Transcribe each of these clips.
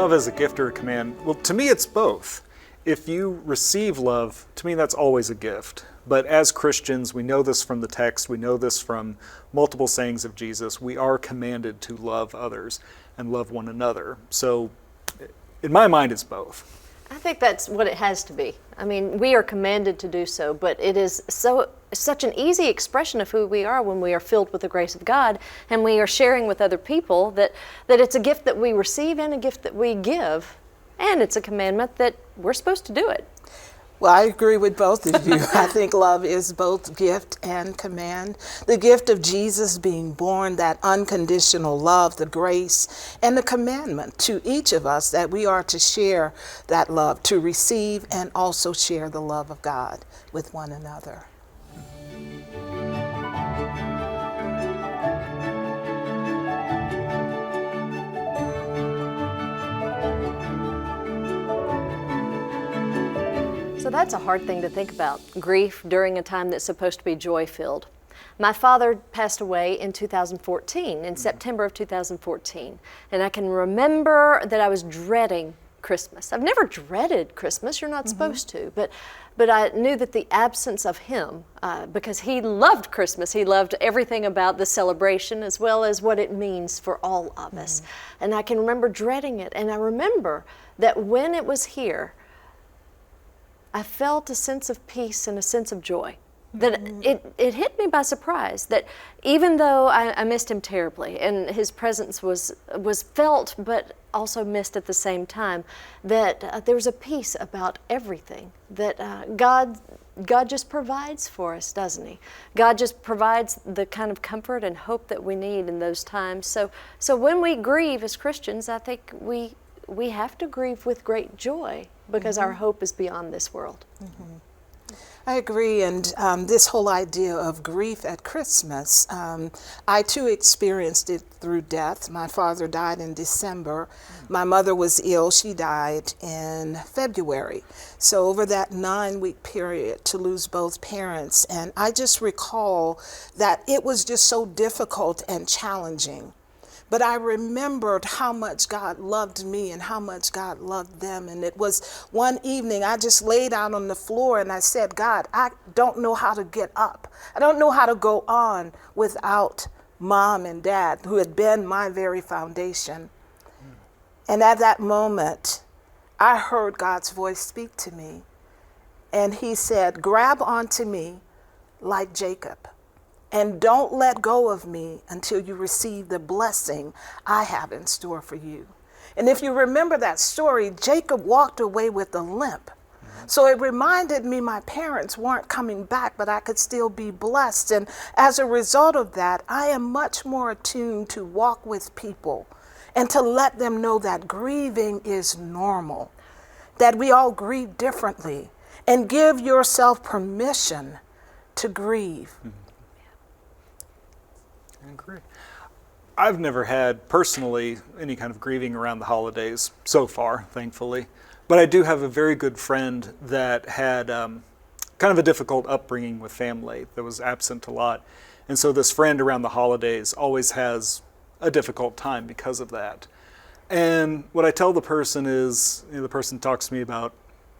love as a gift or a command? Well, to me, it's both. If you receive love, to me, that's always a gift. But as Christians, we know this from the text, we know this from multiple sayings of Jesus, we are commanded to love others and love one another. So, in my mind, it's both. I think that's what it has to be. I mean, we are commanded to do so, but it is such an easy expression of who we are when we are filled with the grace of God and we are sharing with other people that it's a gift that we receive and a gift that we give, and it's a commandment that we're supposed to do it. Well, I agree with both of you. I think love is both gift and command. The gift of Jesus being born, that unconditional love, the grace, and the commandment to each of us that we are to share that love, to receive and also share the love of God with one another. So that's a hard thing to think about, grief during a time that's supposed to be joy-filled. My father passed away in 2014, in September of 2014, and I can remember that I was dreading Christmas. I've never dreaded Christmas, you're not supposed to, but I knew that the absence of him, because he loved Christmas, he loved everything about the celebration as well as what it means for all of us. And I can remember dreading it, and I remember that when it was here, I felt a sense of peace and a sense of joy. That it hit me by surprise that even though I missed him terribly and his presence was felt but also missed at the same time, that there was a peace about everything, that God just provides for us, doesn't he? God just provides the kind of comfort and hope that we need in those times. So when we grieve as Christians, I think we have to grieve with great joy because our hope is beyond this world. I agree, and this whole idea of grief at Christmas, I too experienced it through death. My father died in December. My mother was ill. She died in February. So over that 9-week period to lose both parents, and I just recall that it was just so difficult and challenging. But I remembered how much God loved me and how much God loved them. And it was one evening I just laid out on the floor and I said, God, I don't know how to get up. I don't know how to go on without Mom and Dad, who had been my very foundation. And at that moment, I heard God's voice speak to me. And he said, grab onto me like Jacob. And don't let go of me until you receive the blessing I have in store for you. And if you remember that story, Jacob walked away with a limp. So it reminded me my parents weren't coming back, but I could still be blessed. And as a result of that, I am much more attuned to walk with people and to let them know that grieving is normal, that we all grieve differently, and give yourself permission to grieve. I agree. I've never had personally any kind of grieving around the holidays so far, thankfully. But I do have a very good friend that had kind of a difficult upbringing with family, that was absent a lot. And so this friend around the holidays always has a difficult time because of that. And what I tell the person is, the person talks to me about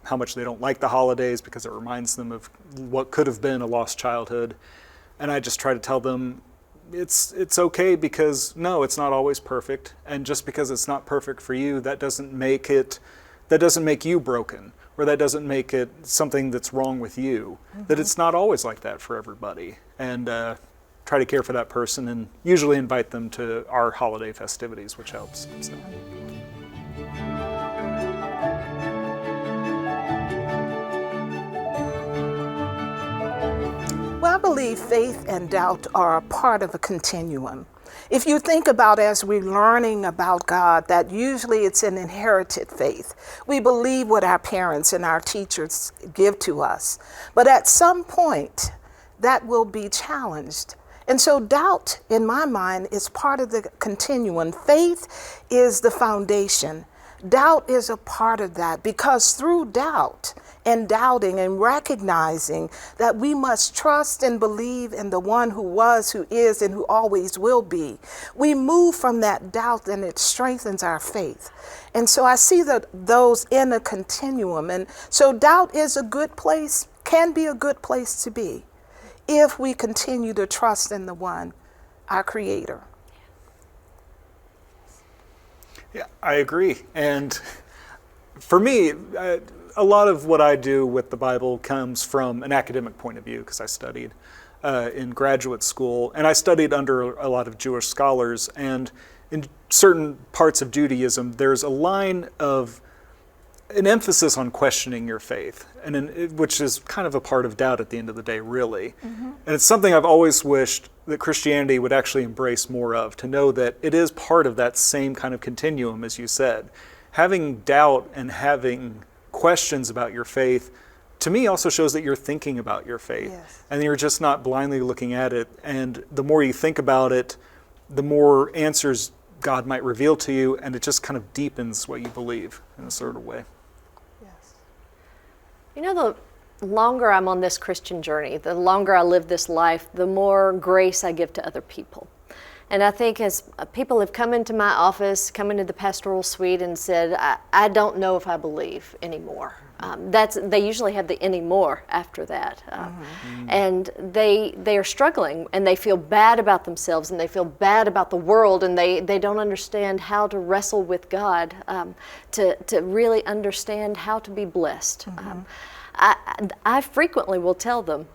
how much they don't like the holidays because it reminds them of what could have been a lost childhood. And I just try to tell them, it's okay because no, it's not always perfect, and just because it's not perfect for you, that doesn't make you broken, or that doesn't make it something that's wrong with you. That it's not always like that for everybody, and try to care for that person, and usually invite them to our holiday festivities, which helps. So. Well, I believe faith and doubt are a part of a continuum. If you think about as we're learning about God, that usually it's an inherited faith. We believe what our parents and our teachers give to us. But at some point, that will be challenged. And so doubt, in my mind, is part of the continuum. Faith is the foundation. Doubt is a part of that because through doubt and doubting and recognizing that we must trust and believe in the one who was, who is, and who always will be. We move from that doubt and it strengthens our faith. And so I see those in a continuum. And so doubt is a good place, can be a good place to be if we continue to trust in the one, our Creator. Yeah, I agree. And for me, a lot of what I do with the Bible comes from an academic point of view, because I studied in graduate school, and I studied under a lot of Jewish scholars. And in certain parts of Judaism, there's a line of an emphasis on questioning your faith, which is kind of a part of doubt at the end of the day, really. Mm-hmm. And it's something I've always wished that Christianity would actually embrace more of, to know that it is part of that same kind of continuum, as you said. Having doubt and having questions about your faith, to me, also shows that you're thinking about your faith. Yes. And you're just not blindly looking at it. And the more you think about it, the more answers God might reveal to you, and it just kind of deepens what you believe in a sort of way. Yes. You know, the longer I'm on this Christian journey, the longer I live this life, the more grace I give to other people. And I think as people have come into my office, come into the pastoral suite and said, I don't know if I believe anymore. They usually have the anymore after that. And they are struggling, and they feel bad about themselves, and they feel bad about the world, and they don't understand how to wrestle with God, to really understand how to be blessed. I frequently will tell them,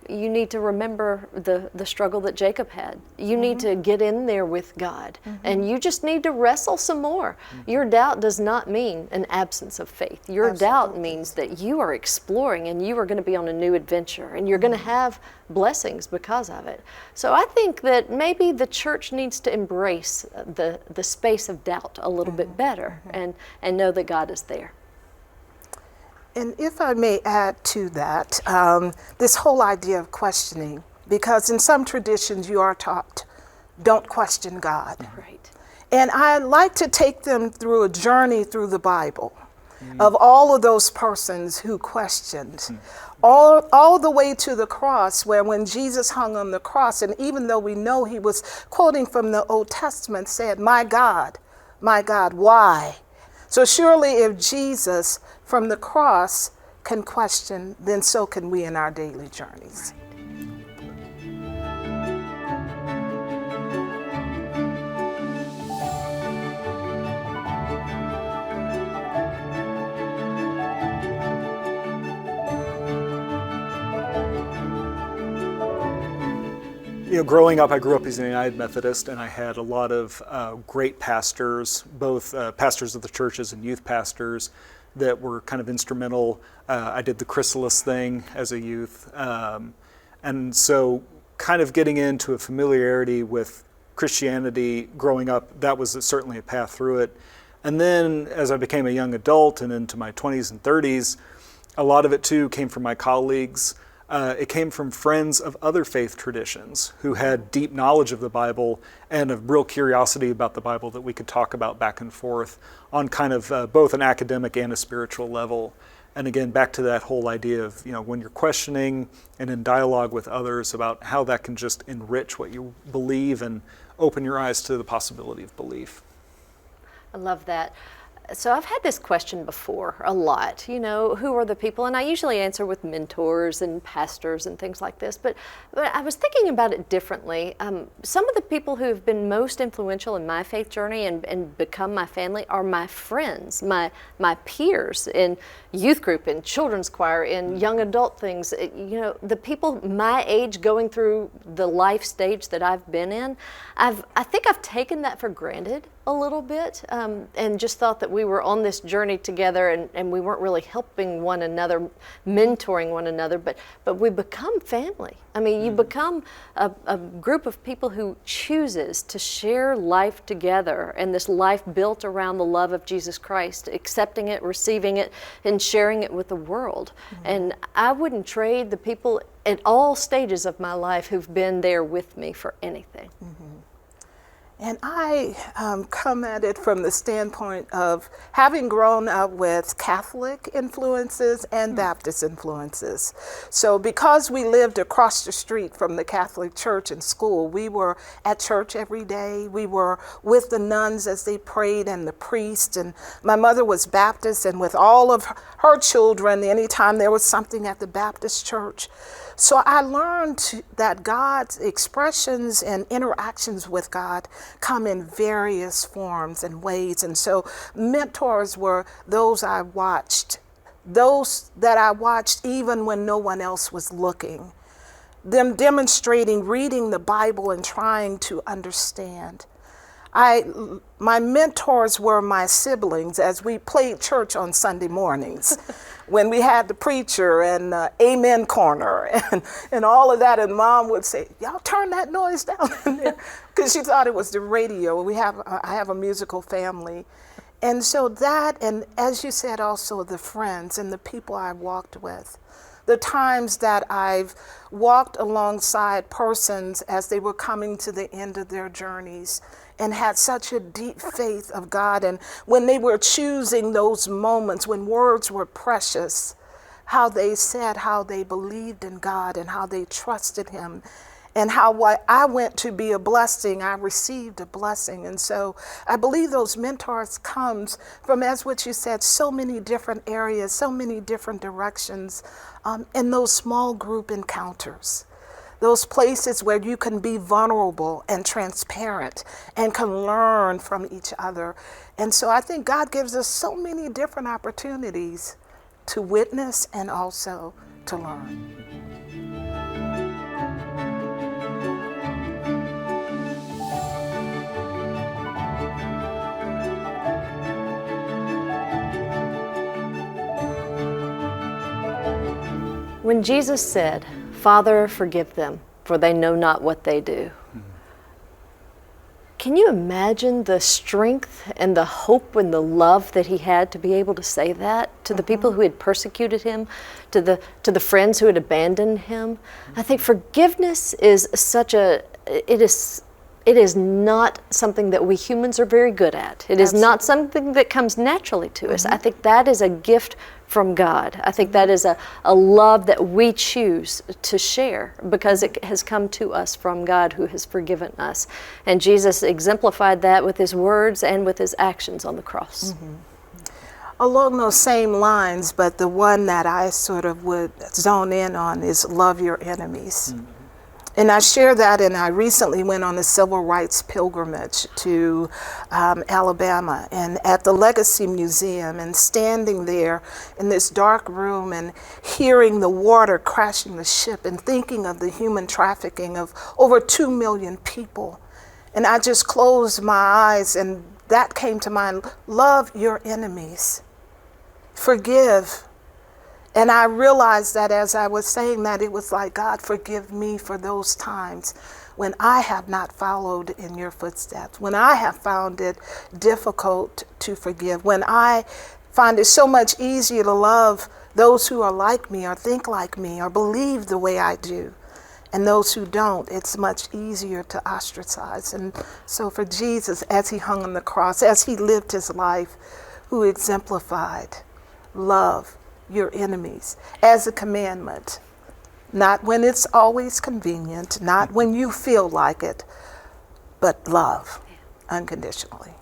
you need to remember the struggle that Jacob had. You need to get in there with God, and you just need to wrestle some more. Your doubt does not mean an absence of faith. Your doubt means that you are exploring, and you are going to be on a new adventure, and you're going to have blessings because of it. So I think that maybe the church needs to embrace the space of doubt a little bit better, and know that God is there. And if I may add to that, this whole idea of questioning, because in some traditions you are taught, don't question God. Right. And I like to take them through a journey through the Bible of all of those persons who questioned, all the way to the cross, where when Jesus hung on the cross, and even though we know he was quoting from the Old Testament, said, my God, why? So surely if Jesus from the cross can question, then so can we in our daily journeys. You know, growing up, I grew up as a United Methodist, and I had a lot of great pastors, both pastors of the churches and youth pastors, that were kind of instrumental. I did the chrysalis thing as a youth. And so kind of getting into a familiarity with Christianity growing up, that was certainly a path through it. And then as I became a young adult and into my 20s and 30s, a lot of it too came from my colleagues. It came from friends of other faith traditions who had deep knowledge of the Bible and a real curiosity about the Bible that we could talk about back and forth on kind of both an academic and a spiritual level. And again, back to that whole idea of, you know, when you're questioning and in dialogue with others about how that can just enrich what you believe and open your eyes to the possibility of belief. I love that. So I've had this question before a lot, you know, who are the people? And I usually answer with mentors and pastors and things like this, but I was thinking about it differently. Some of the people who have been most influential in my faith journey and become my family are my friends, my peers in youth group, in children's choir, in young adult things. You know, the people my age going through the life stage that I've been in, I think I've taken that for granted a little bit, and just thought that we were on this journey together, and we weren't really helping one another, mentoring one another, but we become family. I mean, you become a group of people who chooses to share life together, and this life built around the love of Jesus Christ, accepting it, receiving it, and sharing it with the world. And I wouldn't trade the people at all stages of my life who've been there with me for anything. And I come at it from the standpoint of having grown up with Catholic influences and Baptist influences. So because we lived across the street from the Catholic Church and school, we were at church every day. We were with the nuns as they prayed and the priest. And my mother was Baptist, and with all of her children, anytime there was something at the Baptist church. So I learned that God's expressions and interactions with God come in various forms and ways. And so mentors were those I watched, those that I watched even when no one else was looking, them demonstrating, reading the Bible and trying to understand. My mentors were my siblings as we played church on Sunday mornings when we had the preacher and amen corner and all of that. And Mom would say, y'all turn that noise down in there, because she thought it was the radio. I have a musical family. And so that, and as you said, also the friends and the people I walked with. The times that I've walked alongside persons as they were coming to the end of their journeys and had such a deep faith of God. And when they were choosing those moments when words were precious, how they said how they believed in God and how they trusted Him, and how what I went to be a blessing, I received a blessing. And so I believe those mentors comes from, as what you said, so many different areas, so many different directions, in those small group encounters. Those places where you can be vulnerable and transparent and can learn from each other. And so I think God gives us so many different opportunities to witness and also to learn. When Jesus said, "Father, forgive them, for they know not what they do." Can you imagine the strength and the hope and the love that he had to be able to say that to the people who had persecuted him, to the friends who had abandoned him? I think forgiveness is it is not something that we humans are very good at. It is not something that comes naturally to us. I think that is a gift from God. I think that is a love that we choose to share because it has come to us from God who has forgiven us. And Jesus exemplified that with his words and with his actions on the cross. Along those same lines, but the one that I sort of would zone in on is love your enemies. And I share that, and I recently went on a civil rights pilgrimage to Alabama, and at the Legacy Museum, and standing there in this dark room and hearing the water crashing the ship and thinking of the human trafficking of over 2 million people. And I just closed my eyes and that came to mind. Love your enemies. Forgive. And I realized that as I was saying that, it was like, God, forgive me for those times when I have not followed in your footsteps, when I have found it difficult to forgive, when I find it so much easier to love those who are like me or think like me or believe the way I do. And those who don't, it's much easier to ostracize. And so for Jesus, as he hung on the cross, as he lived his life, who exemplified love your enemies as a commandment, not when it's always convenient, not when you feel like it, but love unconditionally.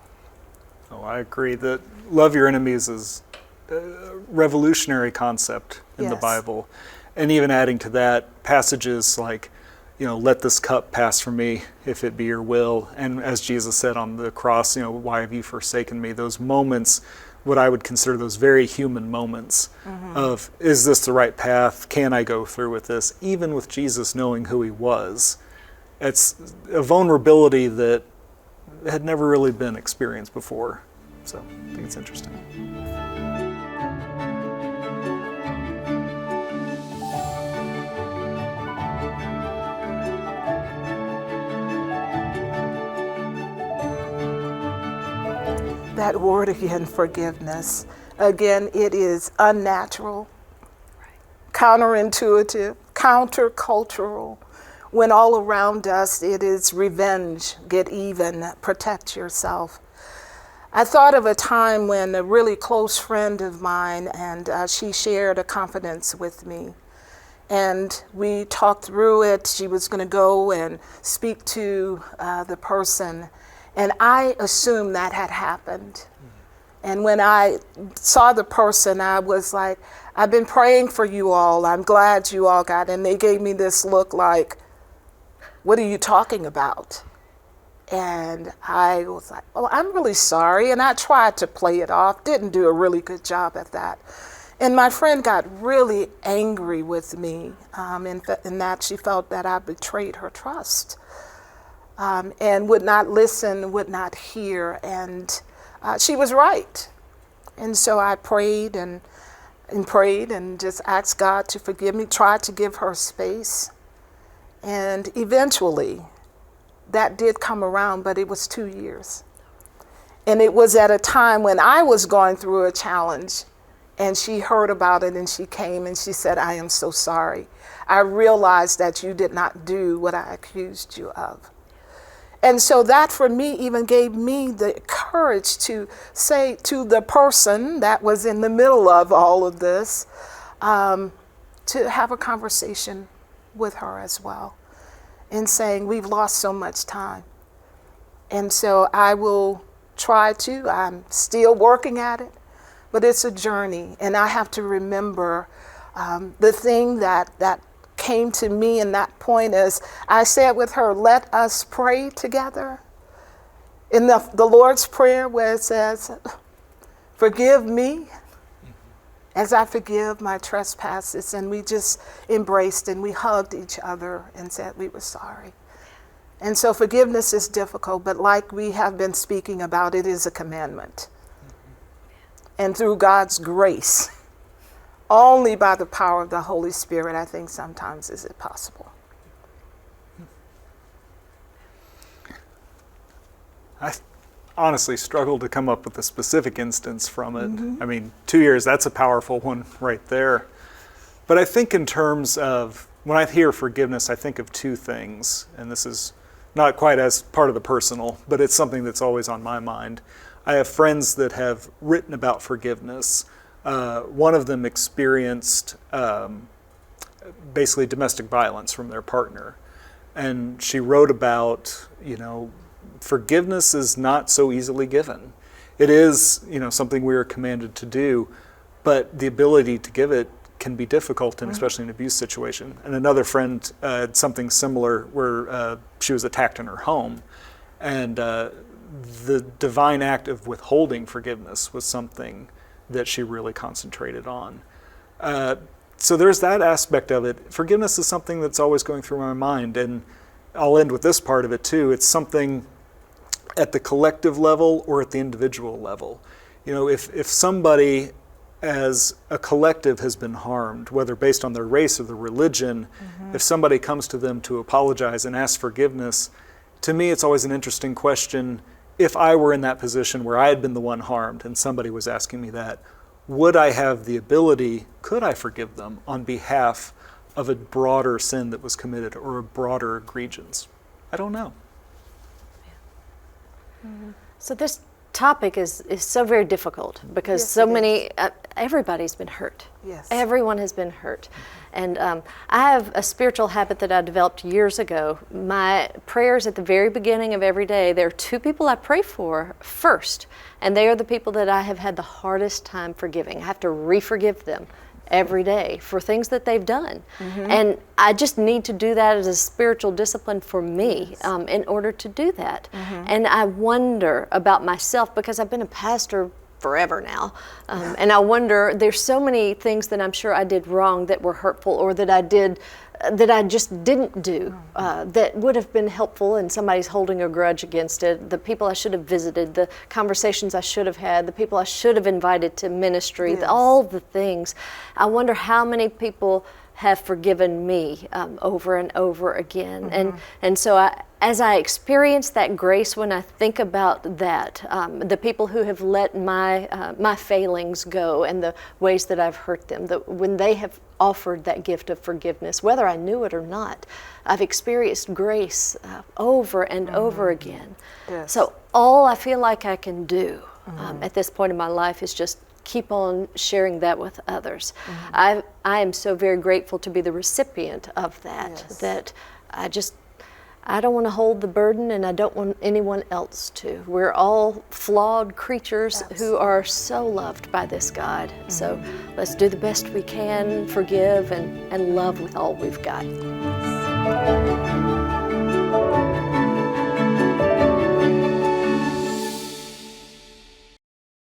Oh, I agree that love your enemies is a revolutionary concept in the Bible. And even adding to that, passages like, let this cup pass from me if it be your will. And as Jesus said on the cross, why have you forsaken me? Those moments, what I would consider those very human moments of, is this the right path? Can I go through with this? Even with Jesus knowing who he was, it's a vulnerability that had never really been experienced before. So I think it's interesting. That word again, forgiveness. Again, it is unnatural, counterintuitive, countercultural. when all around us it is revenge, get even, protect yourself. I thought of a time when a really close friend of mine, and she shared a confidence with me. And we talked through it. She was going to go and speak to the person. And I assumed that had happened. And when I saw the person, I was like, I've been praying for you all. I'm glad you all got it. And they gave me this look like, what are you talking about? And I was like, oh, I'm really sorry. And I tried to play it off, didn't do a really good job at that. And my friend got really angry with me in that she felt that I betrayed her trust and would not listen, would not hear. And she was right. And so I prayed and prayed and just asked God to forgive me, tried to give her space. And eventually, that did come around, but it was 2 years. And it was at a time when I was going through a challenge, and she heard about it, and she came and she said, I am so sorry. I realized that you did not do what I accused you of. And so that for me even gave me the courage to say to the person that was in the middle of all of this, to have a conversation with her as well, in saying, we've lost so much time. And so I will try to, I'm still working at it, but it's a journey. And I have to remember the thing that came to me in that point is, I said with her, let us pray together. In the Lord's Prayer where it says, forgive me as I forgive my trespasses. And we just embraced and we hugged each other and said we were sorry. And so forgiveness is difficult, but like we have been speaking about, it is a commandment. And through God's grace, only by the power of the Holy Spirit, I think sometimes is it possible. I honestly struggled to come up with a specific instance from it. I mean, 2 years, that's a powerful one right there. But I think in terms of, when I hear forgiveness, I think of two things, and this is not quite as part of the personal, but it's something that's always on my mind. I have friends that have written about forgiveness. One of them experienced basically domestic violence from their partner. And she wrote about, forgiveness is not so easily given. It is, something we are commanded to do, but the ability to give it can be difficult, and especially in an abuse situation. And another friend had something similar where she was attacked in her home, and the divine act of withholding forgiveness was something that she really concentrated on. So there's that aspect of it. Forgiveness is something that's always going through my mind, and I'll end with this part of it too. It's something at the collective level or at the individual level. If somebody as a collective has been harmed, whether based on their race or their religion, if somebody comes to them to apologize and ask forgiveness, to me it's always an interesting question. If I were in that position where I had been the one harmed and somebody was asking me that, would I have the ability, could I forgive them on behalf of a broader sin that was committed or a broader egregious? I don't know. So this topic is so very difficult because Yes, so it many, everybody's been hurt. Yes. Everyone has been hurt. And I have a spiritual habit that I developed years ago. My prayers at the very beginning of every day, there are two people I pray for first, and they are the people that I have had the hardest time forgiving. I have to re-forgive them every day for things that they've done. And I just need to do that as a spiritual discipline for me in order to do that. And I wonder about myself because I've been a pastor forever now. And I wonder, there's so many things that I'm sure I did wrong that were hurtful or that I did that I just didn't do that would have been helpful and somebody's holding a grudge against it. The people I should have visited, the conversations I should have had, the people I should have invited to ministry, all the things. I wonder how many people have forgiven me over and over again. And so as I experience that grace, when I think about that, the people who have let my failings go and the ways that I've hurt them, when they have offered that gift of forgiveness, whether I knew it or not, I've experienced grace over and over again. Yes. So all I feel like I can do at this point in my life is just keep on sharing that with others. I am so very grateful to be the recipient of that, Yes. that I don't want to hold the burden, and I don't want anyone else to. We're all flawed creatures who are so loved by this God. So let's do the best we can, forgive, and love with all we've got.